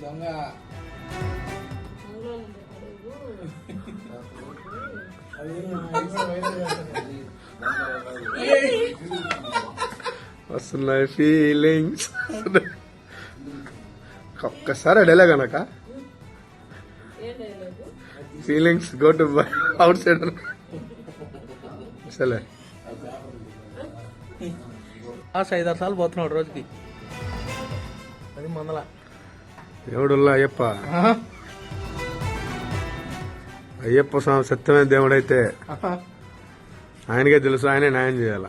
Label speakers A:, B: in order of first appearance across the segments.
A: దొంగ
B: వస్తున్నాయి ఫీలింగ్స్. ఒక్కసారి డైలాగ్ అనక feelings go to out side అసలే
A: 5-6 సార్లు పోతున్నాడు రోజుకి. అది మందల
B: దేవుడుల్లా అయ్యప్ప. అయ్యప్ప స్వామి సత్యమైన దేవుడైతే ఆయనకే తెలుసు, ఆయనే న్యాయం చేయాల.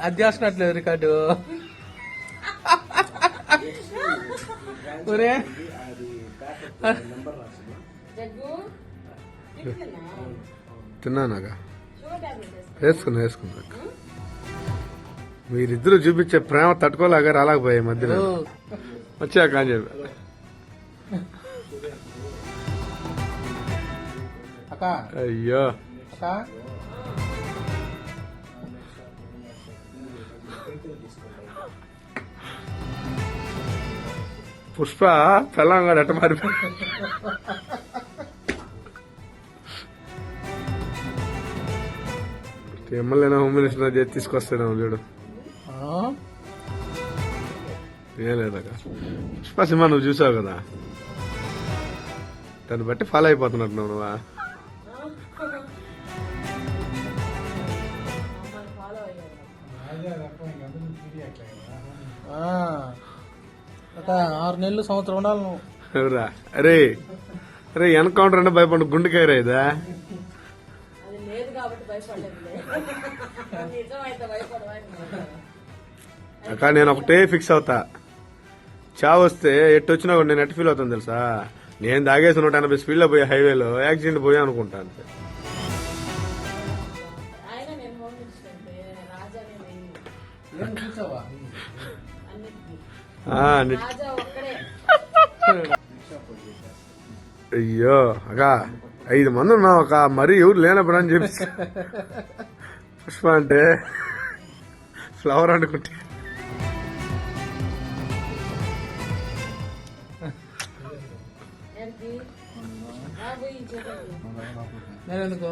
A: అది చేస్తున్నట్లేదు రికార్డు.
B: తిన్నానాగా వేసుకున్నా. మీరిద్దరు చూపించే ప్రేమ తట్టుకోలేక రాలేకపోయాయి మధ్యలో వచ్చాక అని చెప్పి. అయ్యో పుష్ప పెళ్ళంగా ఎట్ట మారిపోయి ఎమ్మెల్యేనా హోమ్ మినిస్టర్ చేసి తీసుకొస్తాను చూడు. ఏం లేదక్క పుష్ప సినిమా నువ్వు చూసావు కదా, దాన్ని బట్టి ఫాలో అయిపోతున్నట్టు నువ్వా?
A: ఒక 6 నెలలు సంవత్సరం ఉండాలి నువ్వు.
B: ఎవరా? అరే అరే ఎన్కౌంటర్ అంటే భయపడు గుండెకాయరా ఇదా? అక్క నేను ఒకటే ఫిక్స్ అవుతా, చావు వస్తే ఎట్టు వచ్చినా కూడా నేను ఎట్టు ఫీల్ అవుతాను తెలుసా? నేను దాగేసి 180 స్పీడ్ లో పోయి హైవేలో యాక్సిడెంట్ పోయా అనుకుంటా అంతే. అయ్యో అక్క 5 మంది ఉన్నాం అక్క, మరీ ఎవరు లేనప్పుడు అని చెప్పి పుష్ప అంటే ఫ్లవర్ అనుకుంటే.
A: నేనెందుకు